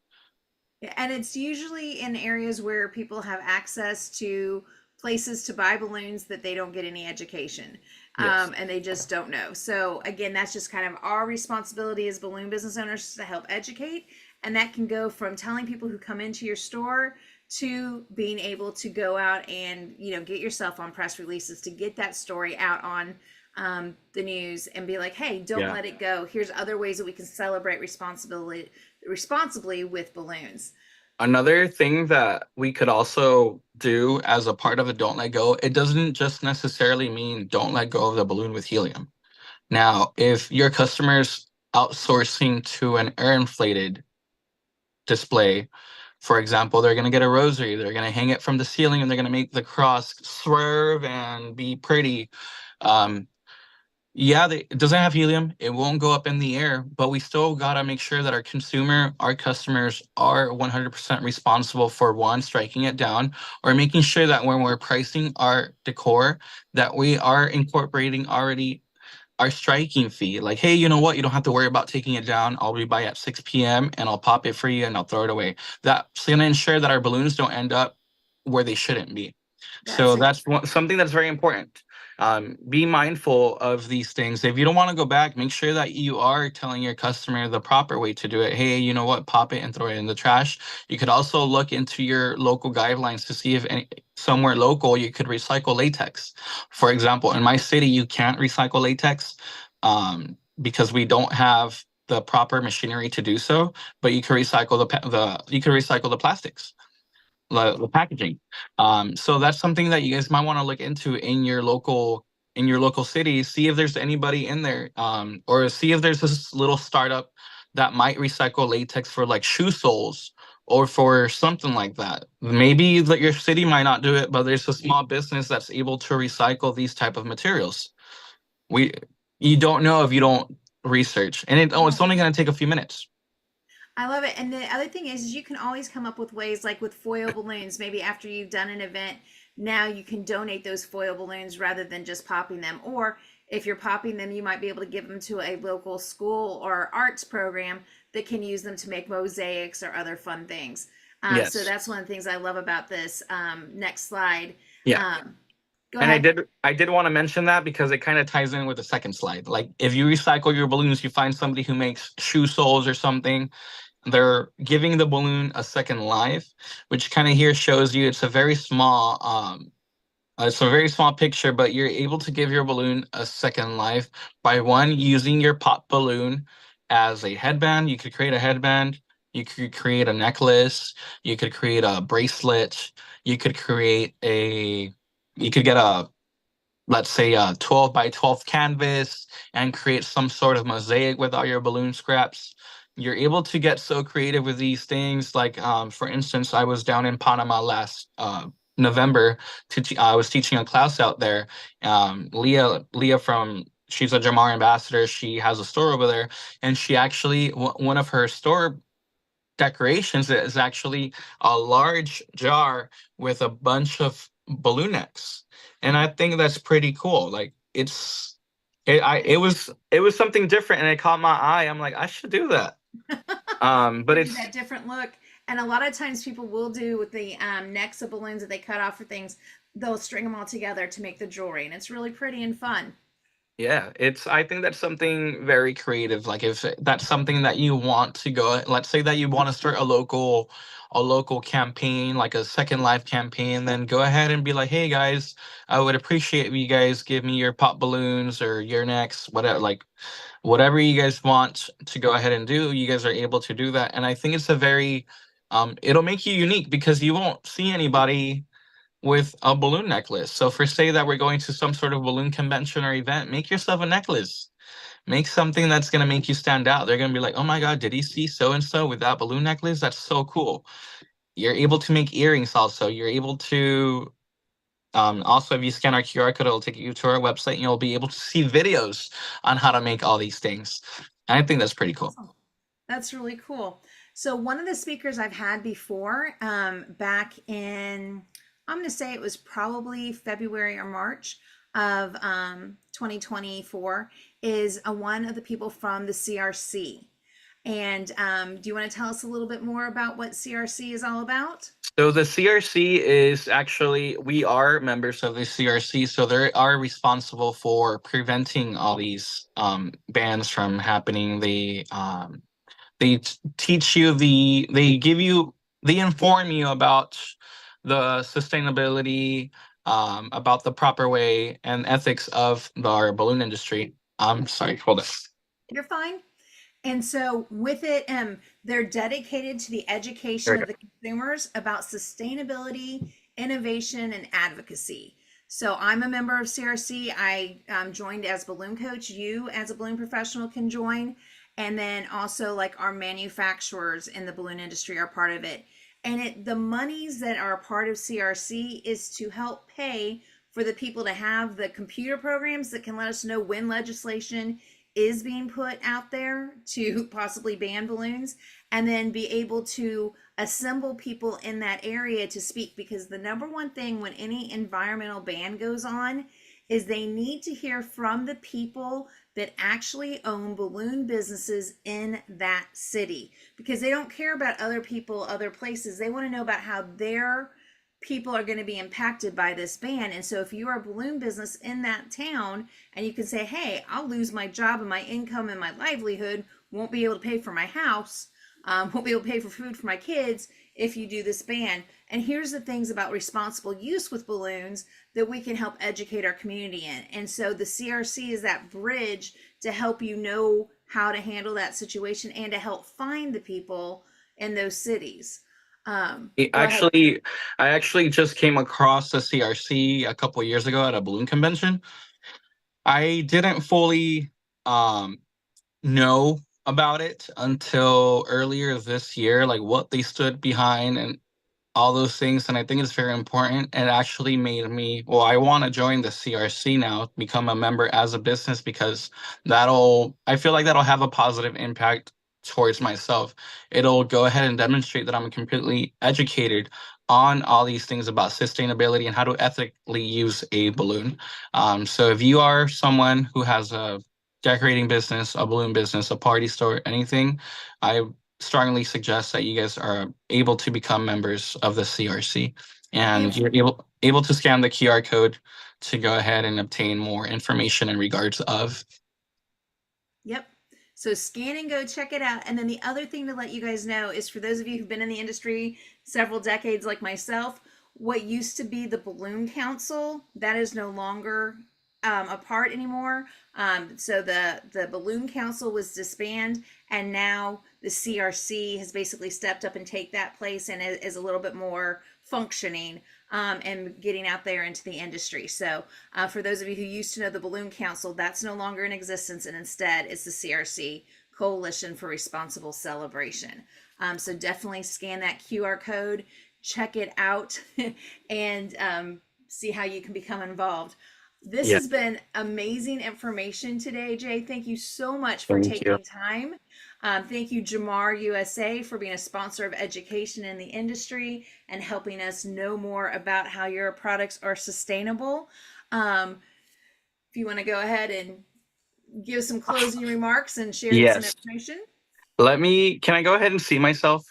And it's usually in areas where people have access to places to buy balloons that they don't get any education, Yes. and they just don't know. So again, that's just kind of our responsibility as balloon business owners to help educate, and that can go from telling people who come into your store to being able to go out and get yourself on press releases to get that story out on the news and be like, hey, don't Yeah. let it go. Here's other ways that we can celebrate responsibly with balloons. Another thing that we could also do as a part of a don't let go, it doesn't just necessarily mean don't let go of the balloon with helium. Now, if your customer's outsourcing to an air inflated display, for example, they're going to get a rosary, they're going to hang it from the ceiling, and they're going to make the cross swerve and be pretty. Um, yeah, it doesn't have helium. It won't go up in the air, but we still gotta make sure that our customers are 100% responsible for one, striking it down, or making sure that when we're pricing our decor, that we are incorporating already our striking fee. Like, hey, you know what? You don't have to worry about taking it down. I'll be by at 6 p.m. and I'll pop it for you and I'll throw it away. That's gonna ensure that our balloons don't end up where they shouldn't be. That's So a that's something that's very important. Be mindful of these things. If you don't want to go back, make sure that you are telling your customer the proper way to do it. Hey, you know what? Pop it and throw it in the trash. You could also look into your local guidelines to see if somewhere local you could recycle latex. For example, in my city, you can't recycle latex because we don't have the proper machinery to do so. But you can recycle the plastics, the packaging. So that's something that you guys might want to look into in your local city. See if there's anybody in there, or see if there's this little startup that might recycle latex for like shoe soles or for something like that. Maybe that your city might not do it, but there's a small business that's able to recycle these type of materials. We You don't know if you don't research, and it's right. only going to take a few minutes. I love it. And the other thing is you can always come up with ways like with foil balloons. Maybe after you've done an event, now you can donate those foil balloons rather than just popping them. Or if you're popping them, you might be able to give them to a local school or arts program that can use them to make mosaics or other fun things. So Yes. that's one of the things I love about this. Next slide. Yeah. Um, Go And ahead. I did want to mention that because it kind of ties in with the second slide. Like if you recycle your balloons, you find somebody who makes shoe soles or something, they're giving the balloon a second life, which kind of here shows you it's a very small picture, but you're able to give your balloon a second life by one using your pop balloon as a headband. You could create a headband, you could create a necklace, you could create a bracelet, you could create a you could get a, let's say, a 12 by 12 canvas and create some sort of mosaic with all your balloon scraps. You're able to get so creative with these things. Like, for instance, I was down in Panama last November I was teaching a class out there. Leah from she's a Gemar ambassador. She has a store over there, and she actually one of her store decorations is actually a large jar with a bunch of balloon necks, and I think that's pretty cool. Like it was something different, and it caught my eye. I'm like, I should do that. But Give you it's that different look. And a lot of times people will do with the necks of balloons that they cut off for things, they'll string them all together to make the jewelry. And it's really pretty and fun. Yeah, I think that's something very creative. Like if that's something that you want to go, let's say that you want to start a local campaign, like a Second Life campaign, then go ahead and be like, hey guys, I would appreciate if you guys give me your pop balloons or your necks, whatever, like whatever you guys want to go ahead and do, you guys are able to do that. And I think it's a very, it'll make you unique because you won't see anybody with a balloon necklace. So for say that we're going to some sort of balloon convention or event, make yourself a necklace. Make something that's gonna make you stand out. They're gonna be like, oh my God, did he see so and so with that balloon necklace? That's so cool. You're able to make earrings also. You're able to also, if you scan our QR code, it'll take you to our website and you'll be able to see videos on how to make all these things. And I think that's pretty cool. Awesome. That's really cool. So one of the speakers I've had before, back in, I'm going to say it was probably February or March of 2024, is one of the people from the CRC. And do you want to tell us a little bit more about what CRC is all about? So the CRC is actually, we are members of the CRC, so they are responsible for preventing all these bans from happening. Teach you they give you, they inform you about the sustainability, about the proper way and ethics of our balloon industry. I'm sorry, hold on. You're fine. And so with it, they're dedicated to the There education we of go. the consumers about sustainability, innovation, and advocacy. So I'm a member of CRC. I joined as balloon coach. You, as a balloon professional, can join. And then also, like, our manufacturers in the balloon industry are part of it. And the monies that are a part of CRC is to help pay for the people to have the computer programs that can let us know when legislation is being put out there to possibly ban balloons, and then be able to assemble people in that area to speak, because the number one thing when any environmental ban goes on is they need to hear from the people that actually own balloon businesses in that city, because they don't care about other people, other places. They want to know about how their people are going to be impacted by this ban. And so if you're a balloon business in that town and you can say, hey, I'll lose my job and my income and my livelihood, won't be able to pay for my house, won't be able to pay for food for my kids if you do this ban. And here's the things about responsible use with balloons that we can help educate our community in. And so the CRC is that bridge to help you know how to handle that situation and to help find the people in those cities. It Go ahead. actually, I actually just came across the CRC a couple of years ago at a balloon convention. I didn't fully um, know about it until earlier this year, like what they stood behind and all those things. And I think it's very important. It actually made me, well, I want to join the CRC now, become a member as a business, because I feel like that'll have a positive impact towards myself. It'll go ahead and demonstrate that I'm completely educated on all these things about sustainability and how to ethically use a balloon. So if you are someone who has a decorating business, a balloon business, a party store, anything, I strongly suggest that you guys are able to become members of the CRC, and And you're able to scan the QR code to go ahead and obtain more information in regards of. yep. So scan and go check it out. And then the other thing to let you guys know is, for those of you who've been in the industry several decades like myself, what used to be the Balloon Council, that is no longer a part anymore. So the Balloon Council was disbanded, and now the CRC has basically stepped up and take that place and is a little bit more functioning, and getting out there into the industry. So for those of you who used to know the Balloon Council, that's no longer in existence, and instead it's the CRC, Coalition for Responsible Celebration. So definitely scan that QR code, check it out, and see how you can become involved. This Yeah, has been amazing information today, Jay. Thank you so much for thank you. taking time. Thank you, Gemar USA, for being a sponsor of education in the industry and helping us know more about how your products are sustainable. If you want to go ahead and give some closing remarks and share some Yes. information. Can I go ahead and see myself?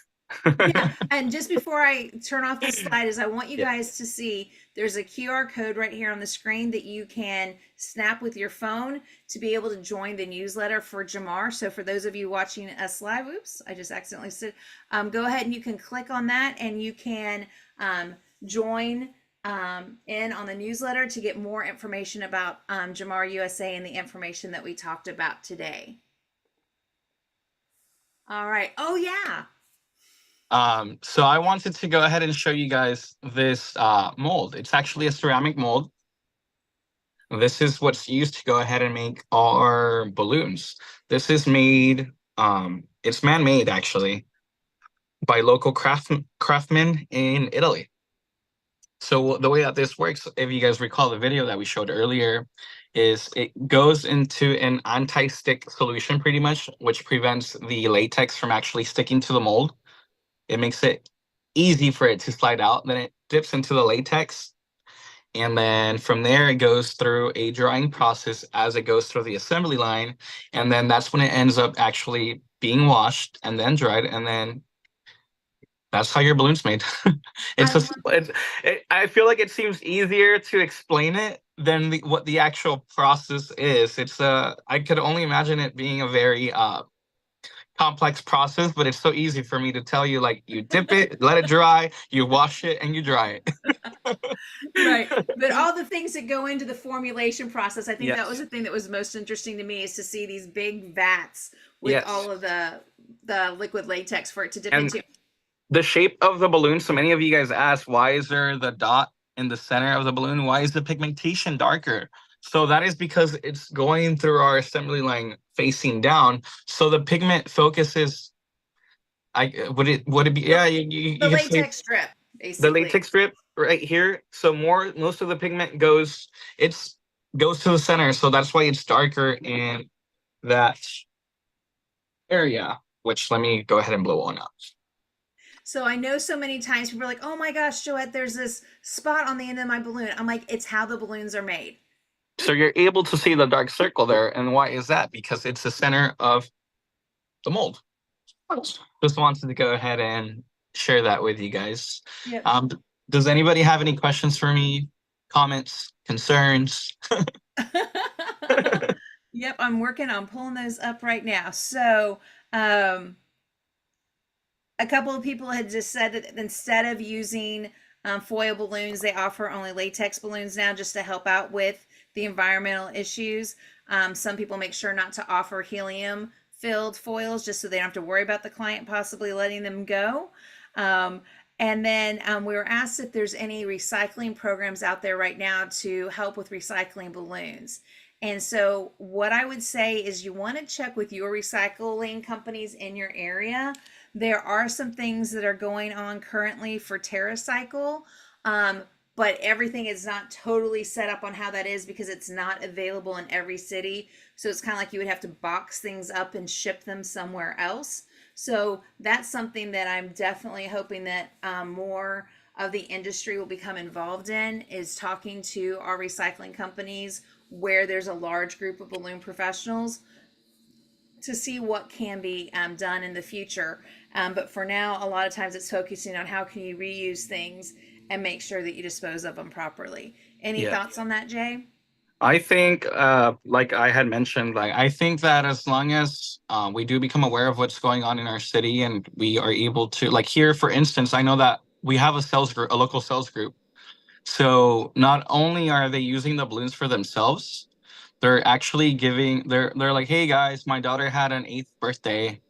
Yeah, and just before I turn off this slide, is I want you Yeah. guys to see there's a QR code right here on the screen that you can snap with your phone to be able to join the newsletter for Jamar. So for those of you watching us live, oops, I just accidentally said, go ahead and you can click on that and you can join in on the newsletter to get more information about Jamar USA and the information that we talked about today. All right. Oh yeah. So I wanted to go ahead and show you guys this mold. It's actually a ceramic mold. This is what's used to go ahead and make our balloons. This is made, it's man-made actually by local craftsmen in Italy. So the way that this works, if you guys recall the video that we showed earlier, is it goes into an anti-stick solution pretty much, which prevents the latex from actually sticking to the mold. It makes it easy for it to slide out. Then it dips into the latex. And then from there, it goes through a drying process as it goes through the assembly line. And then that's when it ends up actually being washed and then dried, and then that's how your balloon's made. I It's love just I feel like it seems easier to explain it than what the actual process is. It's I could only imagine it being a very complex process, but it's so easy for me to tell you, like, you dip it, let it dry, you wash it, and you dry right. But it. all the things that go into the formulation process, I think that was Yes. the thing that was most interesting to me is to see these big vats with Yes. all of the liquid latex for it to dip And into. the shape of the balloon, so many of you guys asked, why is there the dot in the center of the balloon? Why is the pigmentation darker? So that is because it's going through our assembly line facing down. So the pigment focuses, would it be, the, yeah, the you could say latex strip, the basically. latex strip right here. So most of the pigment goes to the center. So that's why it's darker in that area, which let me go ahead and blow one up. So I know so many times people are like, oh my gosh, Joette, there's this spot on the end of my balloon. I'm like, it's how the balloons are made. So you're able to see the dark circle there. And why is that? Because it's the center of the mold. Just wanted to go ahead and share that with you guys. Yep. Um, does anybody have any questions for me? Comments, concerns? Yep, I'm working on pulling those up right now. So, um, a couple of people had just said that instead of using foil balloons, they offer only latex balloons now just to help out with the environmental issues. Some people make sure not to offer helium filled foils just so they don't have to worry about the client possibly letting them go. Um, and then we were asked if there's any recycling programs out there right now to help with recycling balloons. And so, what I would say is you want to check with your recycling companies in your area. There are some things that are going on currently for TerraCycle, but everything is not totally set up on how that is because it's not available in every city. So it's kind of like you would have to box things up and ship them somewhere else. So that's something that I'm definitely hoping that more of the industry will become involved in is talking to our recycling companies where there's a large group of balloon professionals to see what can be done in the future. But for now, a lot of times it's focusing on how can you reuse things and make sure that you dispose of them properly. Any Yeah. thoughts on that, Jay? I think, like I had mentioned, like I think that as long as we do become aware of what's going on in our city, and we are able to, like here, for instance, I know that we have a sales group, a local sales group. So not only are they using the balloons for themselves, they're actually they're like, hey guys, my daughter had an eighth birthday.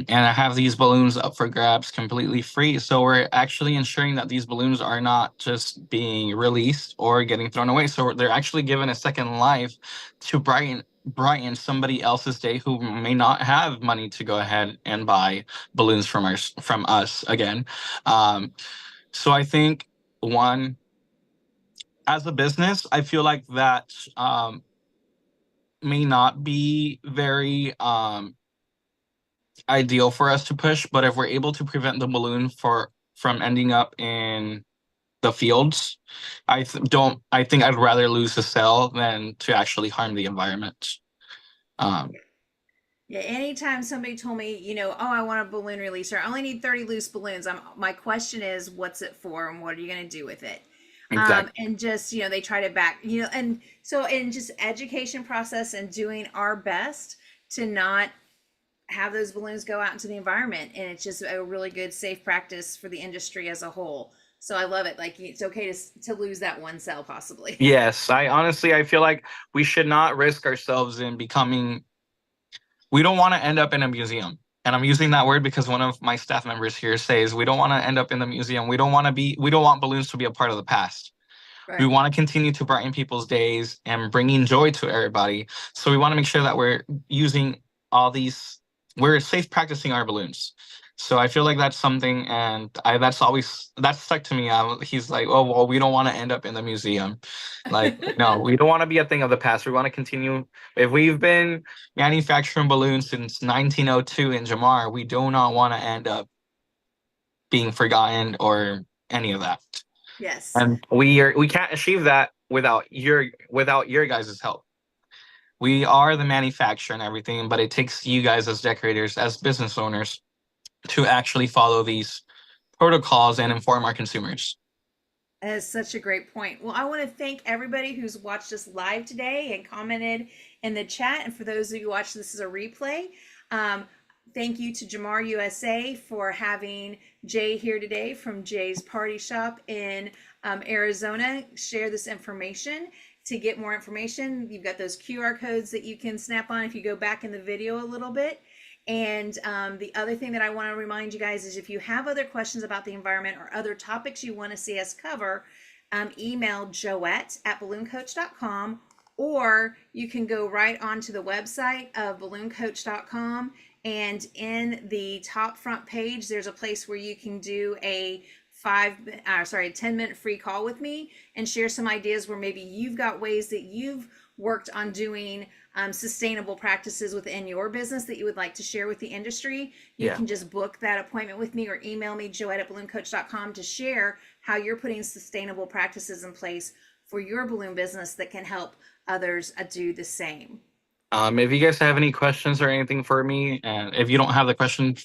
And I have these balloons up for grabs completely free. So we're actually ensuring that these balloons are not just being released or getting thrown away. So they're actually given a second life to brighten somebody else's day who may not have money to go ahead and buy balloons from us again. Um, so I think, one, as a business, I feel like that may not be very ideal for us to push, but if we're able to prevent the balloon from ending up in the fields, I think I'd rather lose the cell than to actually harm the environment. Um, Yeah, anytime somebody told me, oh, I want a balloon releaser, I only need 30 loose balloons. My question is, what's it for and what are you going to do with it? exactly. And just, they try to back, and so in just education process and doing our best to not have those balloons go out into the environment. And it's just a really good, safe practice for the industry as a whole. So I love it. Like it's okay to lose that one cell possibly. Yes, I feel like we should not risk ourselves in becoming. We don't want to end up in a museum. And I'm using that word because one of my staff members here says we don't want to end up in the museum. We don't want balloons to be a part of the past. We Right. want to continue to brighten people's days and bringing joy to everybody. So we want to make sure that we're using all these, we're safe practicing our balloons. So I feel like that's something, and that's stuck to me. He's like, oh, well, we don't want to end up in the museum. Like, no, we don't want to be a thing of the past. We want to continue. If we've been manufacturing balloons since 1902 in Gemar, we do not want to end up being forgotten or any of that. Yes. And we can't achieve that without your guys' help. We are the manufacturer and everything, but it takes you guys as decorators, as business owners, to actually follow these protocols and inform our consumers. That is such a great point. Well, I want to thank everybody who's watched us live today and commented in the chat. And for those of you who watch this as a replay, um, thank you to Gemar USA for having Jay here today from Jay's Party Shop in Arizona share this information. To get more information, you've got those QR codes that you can snap on if you go back in the video a little bit. And the other thing that I want to remind you guys is if you have other questions about the environment or other topics you want to see us cover, email joette@ballooncoach.com, or you can go right onto the website of ballooncoach.com, and in the top front page there's a place where you can do a 10-minute free call with me and share some ideas where maybe you've got ways that you've worked on doing sustainable practices within your business that you would like to share with the industry. You can just book that appointment with me or email me, joette@ballooncoach.com, to share how you're putting sustainable practices in place for your balloon business that can help others do the same. If you guys have any questions or anything for me, and if you don't have the question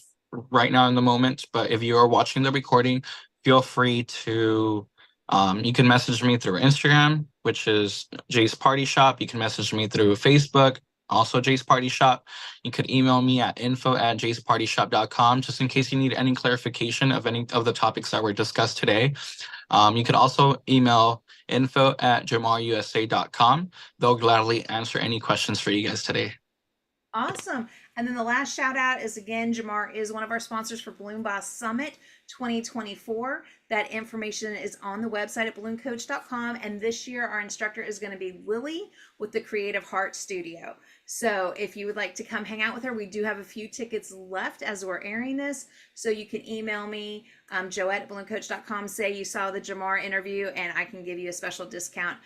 right now in the moment, but if you are watching the recording, feel free to, you can message me through Instagram, which is Jay's Party Shop. You can message me through Facebook, also Jay's Party Shop. You could email me at info@jayspartyshop.com, just in case you need any clarification of any of the topics that were discussed today. You could also email info@gemarusa.com. They'll gladly answer any questions for you guys today. Awesome. And then the last shout out is, again, Gemar is one of our sponsors for Balloon Boss Summit 2024. That information is on the website at BalloonCoach.com. And this year, our instructor is going to be Lily with the Creative Heart Studio. So if you would like to come hang out with her, we do have a few tickets left as we're airing this. So you can email me, joette@BalloonCoach.com, say you saw the Gemar interview, and I can give you a special discount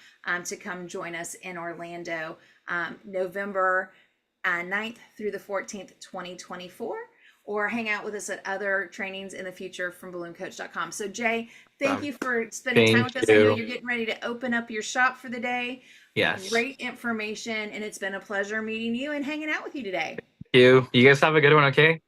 to come join us in Orlando, November 9th through the 14th, 2024, or hang out with us at other trainings in the future from BalloonCoach.com. So Jay, thank you for spending time with us. I know you're getting ready to open up your shop for the day. Yes. Great information, and it's been a pleasure meeting you and hanging out with you today. Thank you. You guys have a good one, okay?